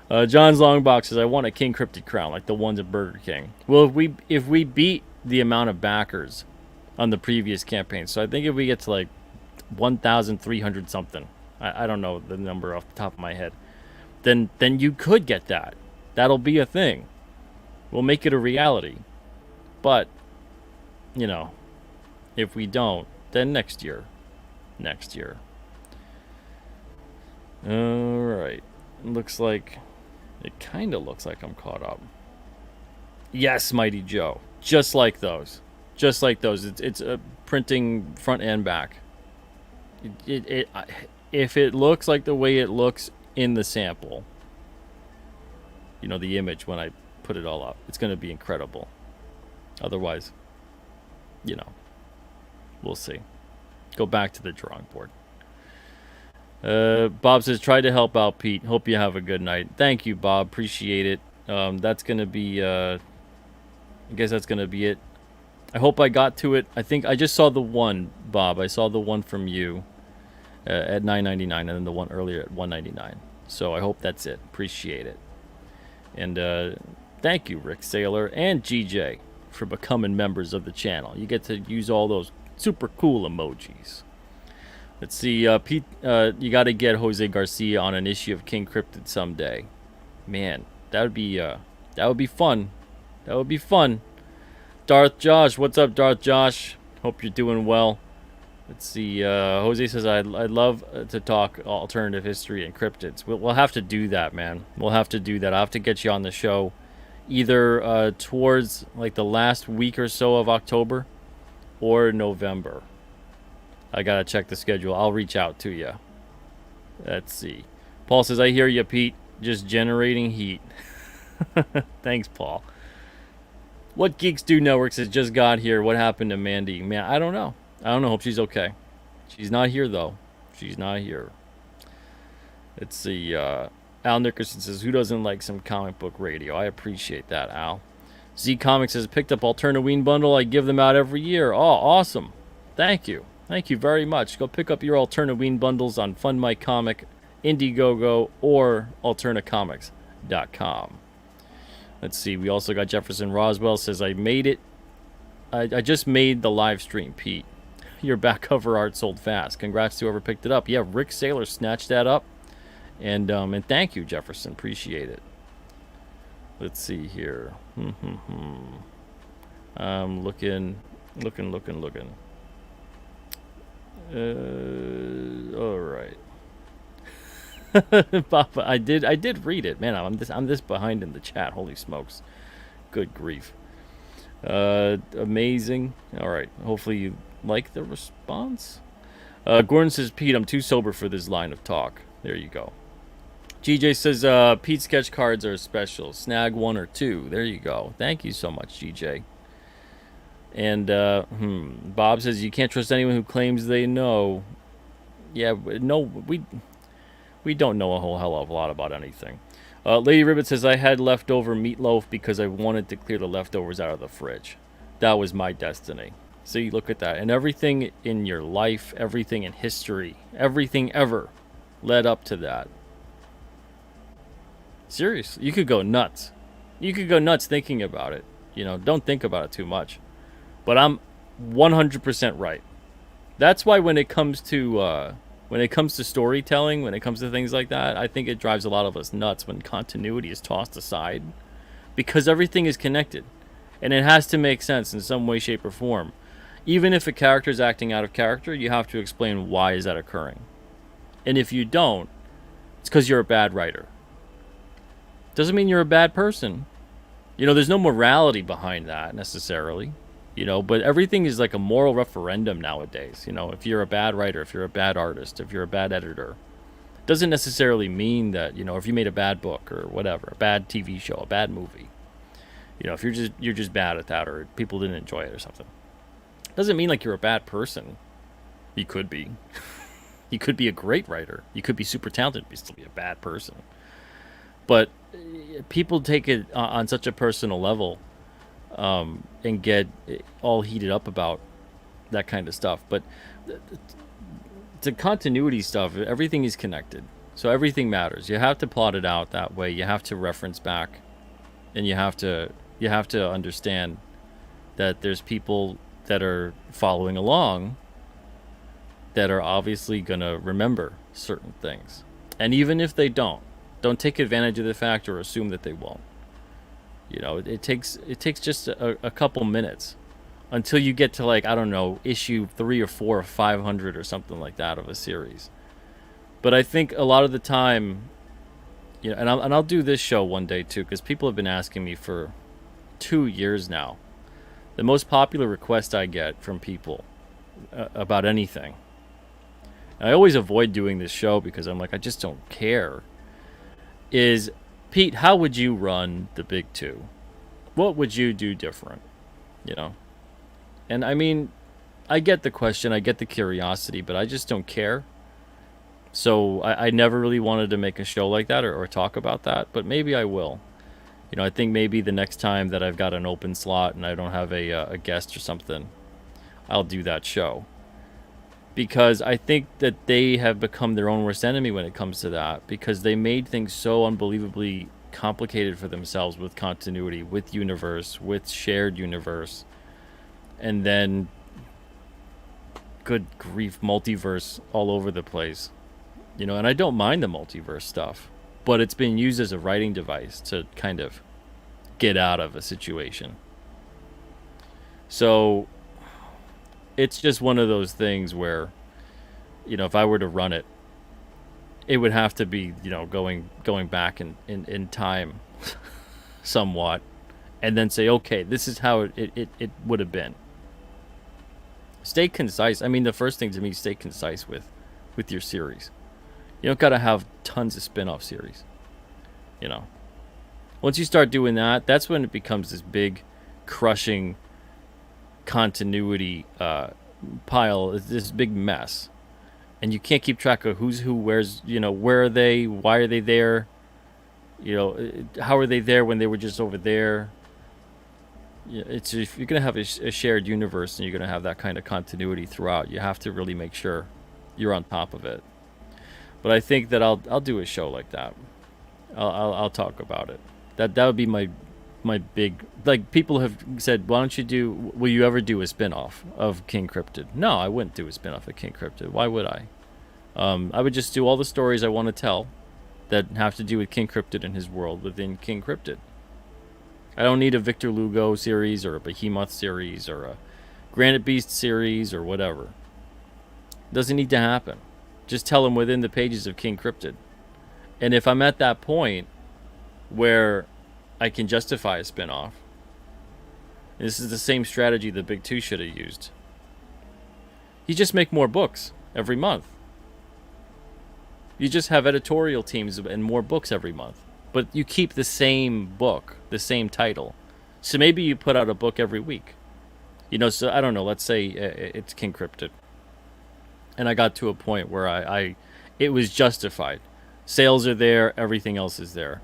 John's Longbox says, I want a King Cryptid crown like the ones at Burger King. Well, if we beat the amount of backers on the previous campaign, so I think if we get to like 1,300 something, I don't know the number off the top of my head, then you could get that. That'll be a thing. We'll make it a reality. But, you know, if we don't, then next year. Alright. It kind of looks like I'm caught up. Yes, Mighty Joe. Just like those. It's printing front and back. If it looks like the way it looks in the sample, you know, the image when I put it all up, it's going to be incredible. Otherwise, you know, we'll see. Go back to the drawing board. Bob says, try to help out Pete. Hope you have a good night. Thank you, Bob. Appreciate it. That's going to be, I guess that's going to be it. I hope I got to it. I think I just saw the one, Bob. I saw the one from you at $9.99 and then the one earlier at $1.99. So I hope that's it. Appreciate it. And thank you, Rick Saylor and GJ, for becoming members of the channel. You get to use all those super cool emojis. Let's see, Pete, you got to get Jose Garcia on an issue of King Cryptid someday. Man, that would be fun. That would be fun. Darth Josh, what's up, Darth Josh? Hope you're doing well. Let's see, Jose says, I'd love to talk alternative history and cryptids. We'll have to do that, man. We'll have to do that. I'll have to get you on the show either towards like the last week or so of October or November. I gotta check the schedule. I'll reach out to you. Let's see. Paul says, I hear you, Pete. Just generating heat. Thanks, Paul. What Geeks Do Network says, just got here. What happened to Mandy? Man, I don't know. Hope she's okay. She's not here, though. She's not here. Let's see. Al Nickerson says, who doesn't like some comic book radio? I appreciate that, Al. Z Comics says, picked up Alternaween bundle. I give them out every year. Oh, awesome. Thank you. Thank you very much. Go pick up your Alternaween bundles on Fund My Comic, Indiegogo, or alternacomics.com. Let's see. We also got Jefferson Roswell says, I made it. I just made the live stream, Pete. Your back cover art sold fast. Congrats to whoever picked it up. Yeah, Rick Saylor snatched that up. And thank you, Jefferson. Appreciate it. Let's see here. Looking. All right. Papa, I did read it. Man, I'm this behind in the chat. Holy smokes. Good grief. Amazing. All right. Hopefully you like the response. Gordon says, Pete, I'm too sober for this line of talk. There you go. GJ says, Pete sketch cards are special. Snag 1 or 2. There you go. Thank you so much, GJ. And Bob says, you can't trust anyone who claims they know. Yeah, no, we don't know a whole hell of a lot about anything. Lady Ribbit says, I had leftover meatloaf because I wanted to clear the leftovers out of the fridge. That was my destiny. See, look at that. And everything in your life, everything in history, everything ever led up to that. Seriously, you could go nuts. You could go nuts thinking about it. You know, don't think about it too much. But I'm 100% right. That's why when it comes to storytelling, when it comes to things like that, I think it drives a lot of us nuts when continuity is tossed aside, because everything is connected, and it has to make sense in some way, shape, or form. Even if a character is acting out of character, you have to explain why is that occurring. And if you don't, it's because you're a bad writer. Doesn't mean you're a bad person. You know, there's no morality behind that necessarily. You know, but everything is like a moral referendum nowadays. You know, if you're a bad writer, if you're a bad artist, if you're a bad editor, it doesn't necessarily mean that, you know, if you made a bad book or whatever, a bad TV show, a bad movie, you know, if you're just bad at that, or people didn't enjoy it or something, it doesn't mean like you're a bad person. You could be. You could be a great writer. You could be super talented, but still be a bad person. But people take it on such a personal level, and get all heated up about that kind of stuff. But the continuity stuff, everything is connected. So everything matters. You have to plot it out that way. You have to reference back, and you have to understand that there's people that are following along that are obviously going to remember certain things. And even if they don't take advantage of the fact or assume that they won't. You know, it takes just a couple minutes until you get to, like, I don't know, issue 3 or 4 or 500 or something like that of a series. But I think a lot of the time, you know, and I'll do this show one day too, because people have been asking me for 2 years now. The most popular request I get from people about anything, and I always avoid doing this show because I'm like, I just don't care, is, Pete, how would you run the big two? What would you do different? You know? And I mean, I get the question, I get the curiosity, but I just don't care. So I never really wanted to make a show like that or talk about that, but maybe I will. You know, I think maybe the next time that I've got an open slot and I don't have a guest or something, I'll do that show. Because I think that they have become their own worst enemy when it comes to that, because they made things so unbelievably complicated for themselves with continuity, with universe, with shared universe, and then, good grief, multiverse all over the place. You know, and I don't mind the multiverse stuff, but it's been used as a writing device to kind of get out of a situation. So it's just one of those things where, you know, if I were to run it, it would have to be, you know, going back in time somewhat, and then say, okay, this is how it would have been. Stay concise. I mean, the first thing to me, stay concise with your series. You don't got to have tons of spin-off series. You know, once you start doing that, that's when it becomes this big, crushing continuity pile, this big mess, and you can't keep track of who's who, where's, you know, where are they, why are they there, you know, how are they there when they were just over there. it's if you're gonna have a shared universe and you're gonna have that kind of continuity throughout, you have to really make sure you're on top of it. But I think that I'll do a show like that. I'll talk about it. That would be my big, like, people have said, why don't you do, will you ever do a spin-off of King Cryptid? No, I wouldn't do a spin-off of King Cryptid. Why would I? I would just do all the stories I want to tell that have to do with King Cryptid and his world within King Cryptid. I don't need a Victor Lugo series or a Behemoth series or a Granite Beast series or whatever. Doesn't need to happen. Just tell them within the pages of King Cryptid. And if I'm at that point where I can justify a spin-off, this is the same strategy the Big Two should have used. You just make more books every month. You just have editorial teams and more books every month. But you keep the same book, the same title. So maybe you put out a book every week. So I don't know, let's say it's King Cryptid. And I got to a point where it was justified. Sales are there, everything else is there.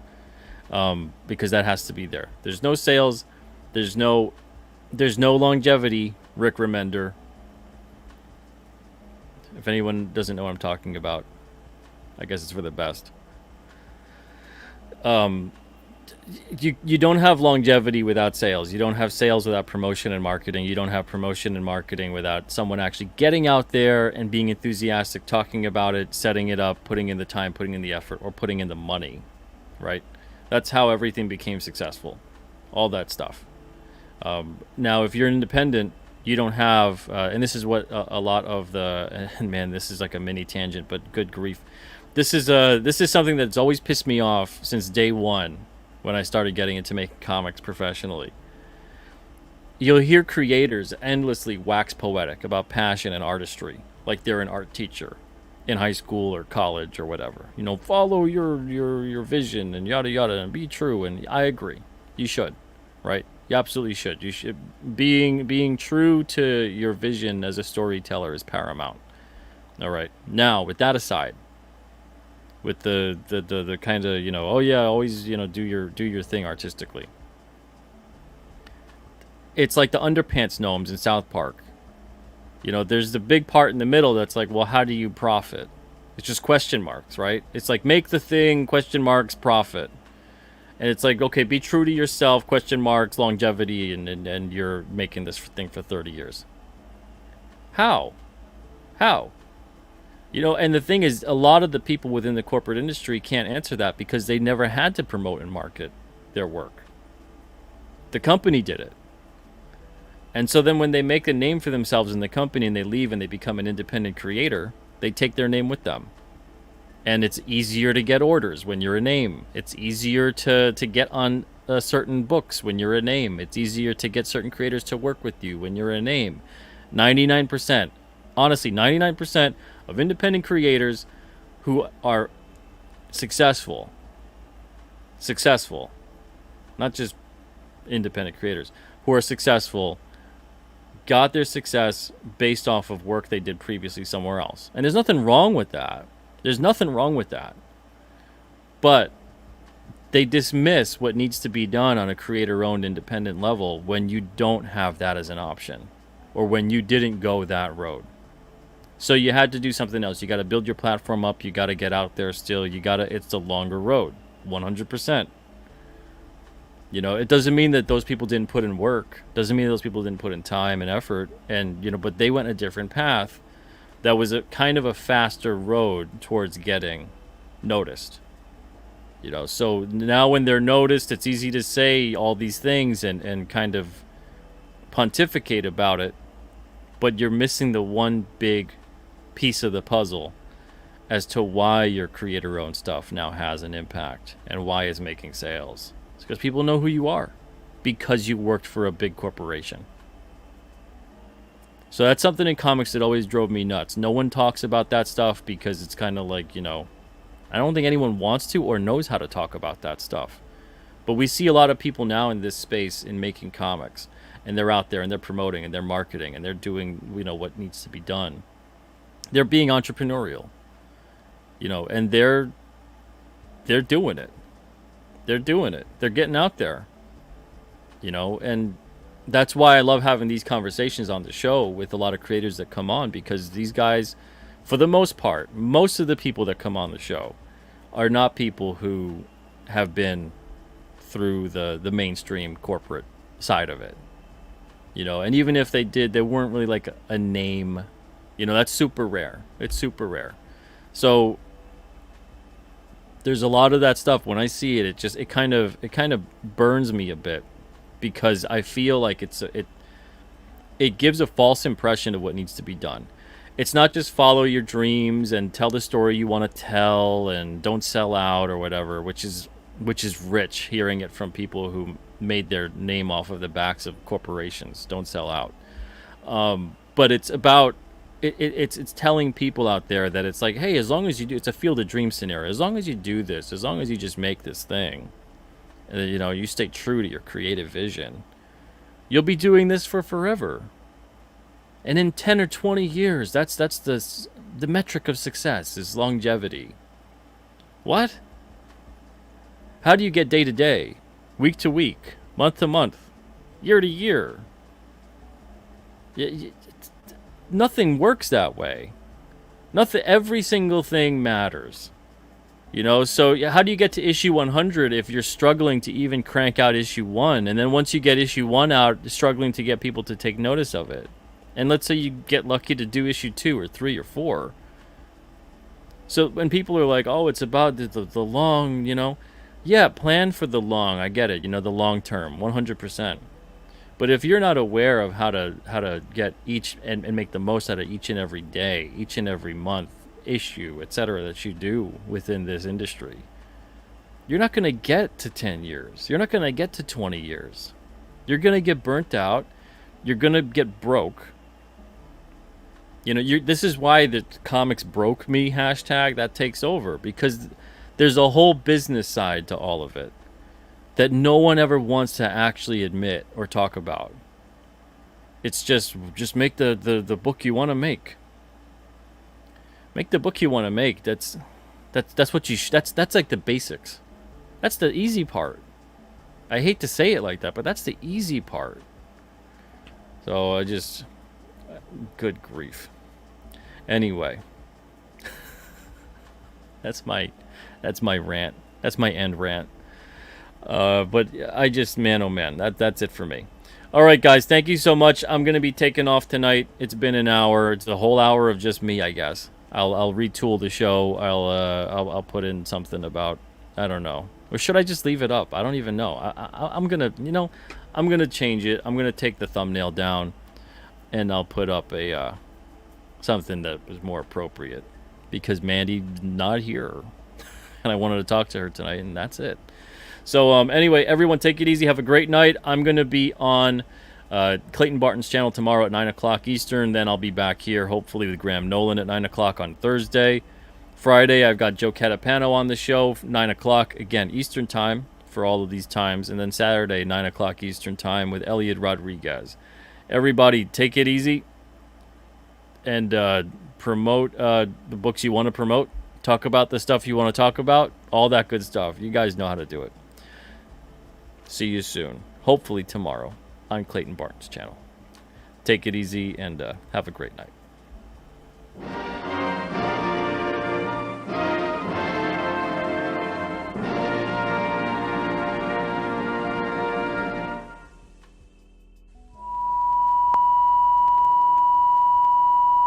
Because that has to be there. There's no sales, there's no longevity, Rick Remender. If anyone doesn't know what I'm talking about, I guess it's for the best. You don't have longevity without sales. You don't have sales without promotion and marketing. You don't have promotion and marketing without someone actually getting out there and being enthusiastic, talking about it, setting it up, putting in the time, putting in the effort, or putting in the money, right? That's how everything became successful. All that stuff. Now, if you're independent, you don't have, and this is what a lot of the, and man, this is like a mini tangent, but good grief. This is something that's always pissed me off since day one when I started getting into making comics professionally. You'll hear creators endlessly wax poetic about passion and artistry, like they're an art teacher in high school or college or whatever. Follow your vision and yada yada and be true. And I agree, you should, right? You absolutely should. You should being true to your vision as a storyteller is paramount. All right. Now, with that aside, with the kind of oh yeah, always do your thing artistically. It's like the underpants gnomes in South Park. There's the big part in the middle that's like, well, how do you profit? It's just question marks, right? It's like, make the thing, question marks, profit. And it's like, okay, be true to yourself, question marks, longevity, and you're making this thing for 30 years. How? And the thing is, a lot of the people within the corporate industry can't answer that because they never had to promote and market their work. The company did it. And so then when they make a name for themselves in the company and they leave and they become an independent creator, they take their name with them. And it's easier to get orders when you're a name. It's easier to get on certain books when you're a name. It's easier to get certain creators to work with you when you're a name. 99%, honestly, 99% of independent creators who are successful, not just independent creators, who are successful, got their success based off of work they did previously somewhere else. And there's nothing wrong with that. But they dismiss what needs to be done on a creator-owned independent level when you don't have that as an option, or when you didn't go that road. So you had to do something else. You got to build your platform up. You got to get out there still. It's the longer road, 100%. It doesn't mean that those people didn't put in work. Doesn't mean that those people didn't put in time and effort. And, but they went a different path that was a kind of a faster road towards getting noticed. So now when they're noticed, it's easy to say all these things and kind of pontificate about it. But you're missing the one big piece of the puzzle as to why your creator-owned stuff now has an impact and why it's making sales. It's because people know who you are because you worked for a big corporation. So that's something in comics that always drove me nuts. No one talks about that stuff because it's kind of like, I don't think anyone wants to or knows how to talk about that stuff. But we see a lot of people now in this space in making comics, and they're out there and they're promoting and they're marketing and they're doing, what needs to be done. They're being entrepreneurial, and they're doing it. They're doing it. They're getting out there, and that's why I love having these conversations on the show with a lot of creators that come on, because these guys, for the most part, most of the people that come on the show are not people who have been through the mainstream corporate side of it. And even if they did, they weren't really like a name. That's super rare. It's super rare. So there's a lot of that stuff. When I see it, it kind of burns me a bit, because I feel like it gives a false impression of what needs to be done. It's not just follow your dreams and tell the story you want to tell and don't sell out or whatever, which is rich hearing it from people who made their name off of the backs of corporations. Don't sell out. But it's about it's telling people out there that it's like, hey, as long as you do, it's a field of dreams scenario. As long as you do this, as long as you just make this thing, and you stay true to your creative vision, you'll be doing this for forever. And in 10 or 20 years, that's the metric of success is longevity. What? How do you get day to day, week to week, month to month, year to year? Nothing works that way. Nothing. Every single thing matters. So how do you get to issue 100 if you're struggling to even crank out issue 1? And then once you get issue 1 out, struggling to get people to take notice of it. And let's say you get lucky to do issue 2 or 3 or 4. So when people are like, oh, it's about the long, yeah, plan for the long. I get it, the long term, 100%. But if you're not aware of how to get each and make the most out of each and every day, each and every month, issue, etc., that you do within this industry, you're not going to get to 10 years. You're not going to get to 20 years. You're going to get burnt out. You're going to get broke. This is why the comics broke me hashtag that takes over, because there's a whole business side to all of it that no one ever wants to actually admit or talk about. It's just make the book you want to make. Make the book you want to make. That's what you that's like the basics. That's the easy part. I hate to say it like that, but that's the easy part. So good grief. Anyway, that's my rant. That's my end rant. But man, oh man, that's it for me. All right, guys, thank you so much. I'm gonna be taking off tonight. It's been an hour. It's a whole hour of just me, I guess. I'll retool the show. I'll put in something about, I don't know, or should I just leave it up? I don't even know. I'm gonna change it. I'm gonna take the thumbnail down, and I'll put up a something that was more appropriate, because Mandy's not here, and I wanted to talk to her tonight, and that's it. So anyway, everyone, take it easy. Have a great night. I'm going to be on Clayton Barton's channel tomorrow at 9 o'clock Eastern. Then I'll be back here, hopefully, with Graham Nolan at 9 o'clock on Thursday. Friday, I've got Joe Catapano on the show, 9 o'clock, again, Eastern time for all of these times. And then Saturday, 9 o'clock Eastern time with Elliot Rodriguez. Everybody, take it easy and promote the books you want to promote. Talk about the stuff you want to talk about. All that good stuff. You guys know how to do it. See you soon. Hopefully tomorrow on Clayton Barton's channel. Take it easy and have a great night.